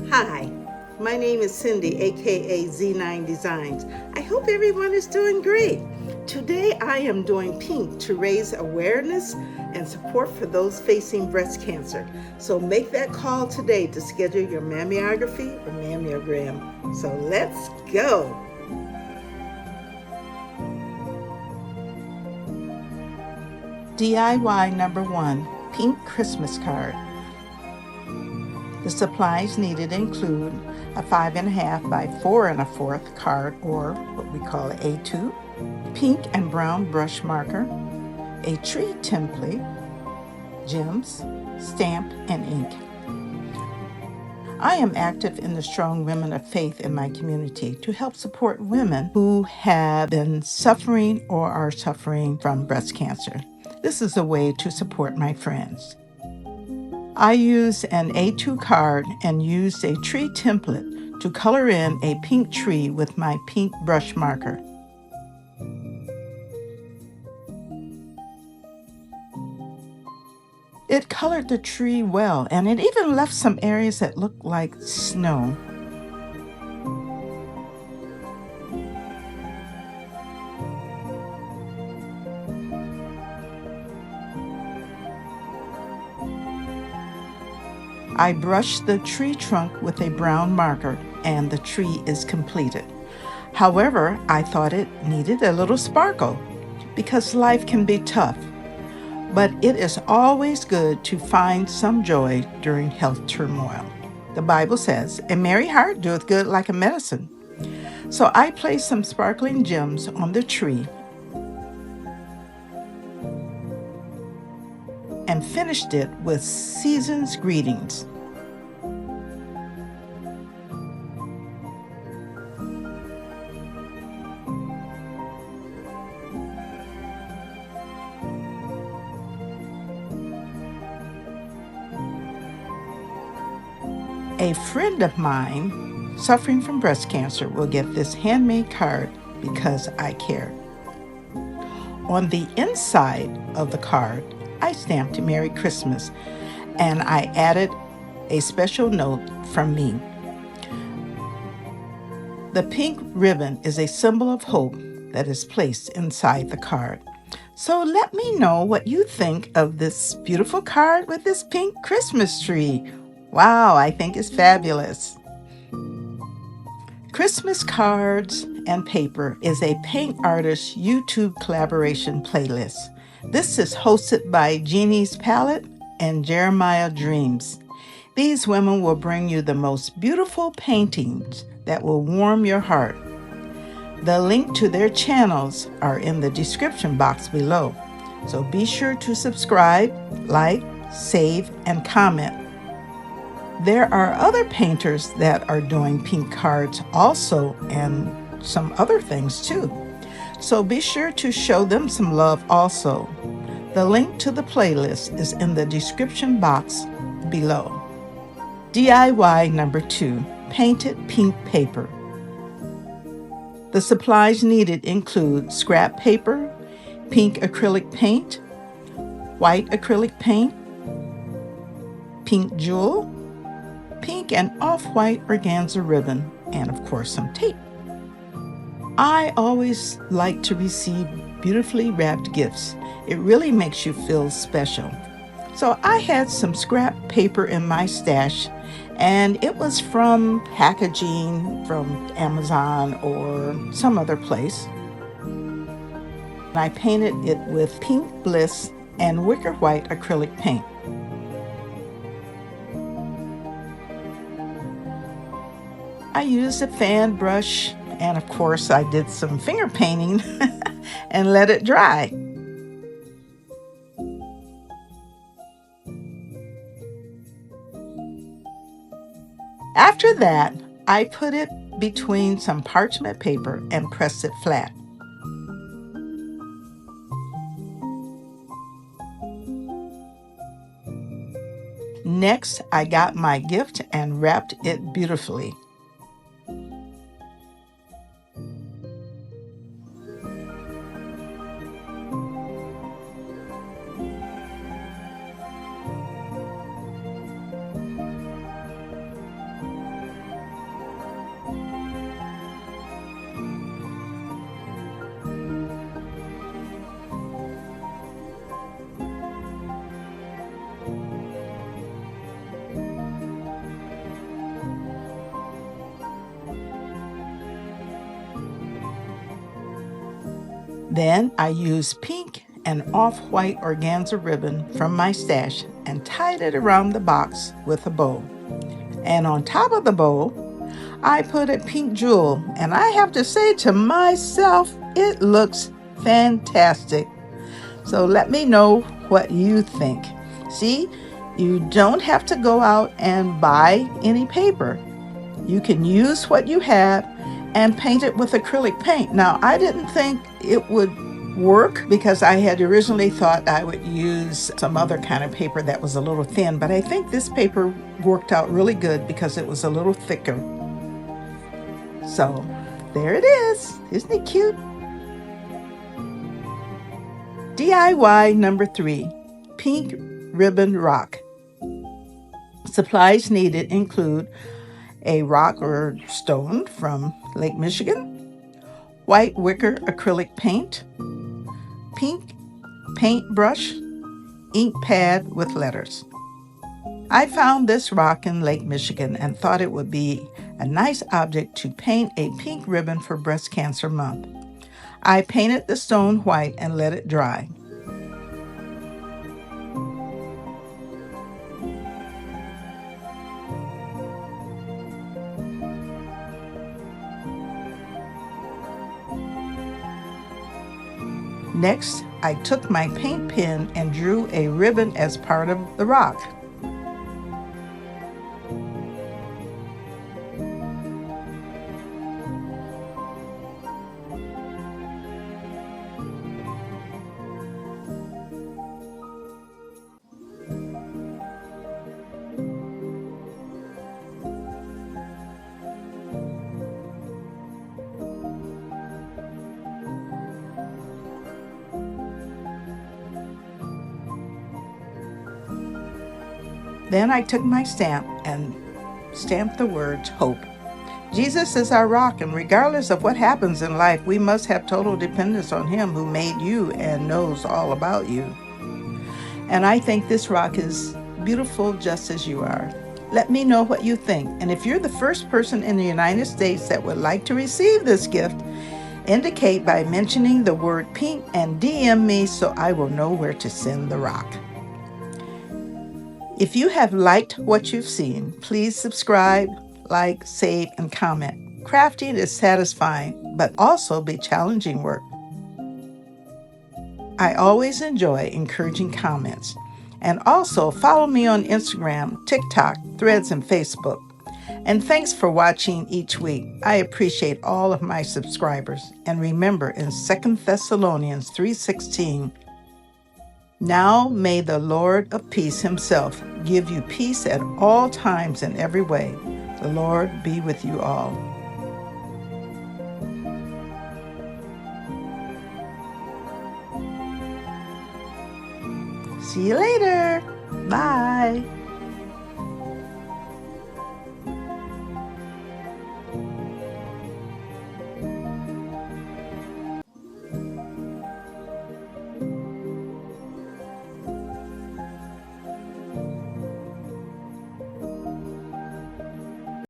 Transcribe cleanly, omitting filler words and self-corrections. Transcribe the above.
Hi, my name is Cindy, aka Z9designs. I hope everyone is doing great. Today I am doing pink to raise awareness and support for those facing breast cancer. So make that call today to schedule your mammography or mammogram. So let's go. DIY number 1, pink Christmas card. The supplies needed include a 5.5 by 4 1/4 card, or what we call A2, pink and brown brush marker, a tree template, gems, stamp, and ink. I am active in the Strong Women of Faith in my community to help support women who have been suffering or are suffering from breast cancer. This is a way to support my friends. I used an A2 card and used a tree template to color in a pink tree with my pink brush marker. It colored the tree well, and it even left some areas that looked like snow. I brushed the tree trunk with a brown marker, and the tree is completed. However, I thought it needed a little sparkle because life can be tough. But it is always good to find some joy during health turmoil. The Bible says, "A merry heart doeth good like a medicine." So I placed some sparkling gems on the tree and finished it with season's greetings. A friend of mine suffering from breast cancer will get this handmade card because I care. On the inside of the card, I stamped "Merry Christmas" and I added a special note from me. The pink ribbon is a symbol of hope that is placed inside the card. So let me know what you think of this beautiful card with this pink Christmas tree. Wow, I think it's fabulous. Christmas Cards and Paper is a paint artist YouTube collaboration playlist. This is hosted by Jeannie's Palette and Jeremiah Dreams. These women will bring you the most beautiful paintings that will warm your heart. The link to their channels are in the description box below. So be sure to subscribe, like, save, and comment. There are other painters that are doing pink cards also, and some other things too. So be sure to show them some love also. The link to the playlist is in the description box below. DIY number 2, painted pink paper. The supplies needed include scrap paper, pink acrylic paint, white acrylic paint, pink jewel, pink and off-white organza ribbon, and of course some tape. I always like to receive beautifully wrapped gifts. It really makes you feel special. So I had some scrap paper in my stash, and it was from packaging from Amazon or some other place. I painted it with pink bliss and wicker white acrylic paint. I used a fan brush, and of course I did some finger painting and let it dry. After that, I put it between some parchment paper and pressed it flat. Next, I got my gift and wrapped it beautifully. Then I used pink and off-white organza ribbon from my stash and tied it around the box with a bow. And on top of the bow, I put a pink jewel, and I have to say to myself, it looks fantastic. So let me know what you think. See, you don't have to go out and buy any paper. You can use what you have and paint it with acrylic paint. Now, I didn't think it would work because I had originally thought I would use some other kind of paper that was a little thin, but I think this paper worked out really good because it was a little thicker. So there it is. Isn't it cute? DIY number 3, pink ribbon rock. Supplies needed include a rock or stone from Lake Michigan, white wicker acrylic paint, pink paintbrush, ink pad with letters. I found this rock in Lake Michigan and thought it would be a nice object to paint a pink ribbon for Breast Cancer Month. I painted the stone white and let it dry. Next, I took my paint pen and drew a ribbon as part of the rock. Then I took my stamp and stamped the words hope. Jesus is our rock, and regardless of what happens in life, we must have total dependence on Him who made you and knows all about you. And I think this rock is beautiful just as you are. Let me know what you think. And if you're the first person in the United States that would like to receive this gift, indicate by mentioning the word pink and DM me so I will know where to send the rock. If you have liked what you've seen, please subscribe, like, save, and comment. Crafting is satisfying, but also be challenging work. I always enjoy encouraging comments. And also follow me on Instagram, TikTok, Threads, and Facebook. And thanks for watching each week. I appreciate all of my subscribers. And remember, in 2 Thessalonians 3:16, now may the Lord of peace himself give you peace at all times in every way. The Lord be with you all. See you later. Bye.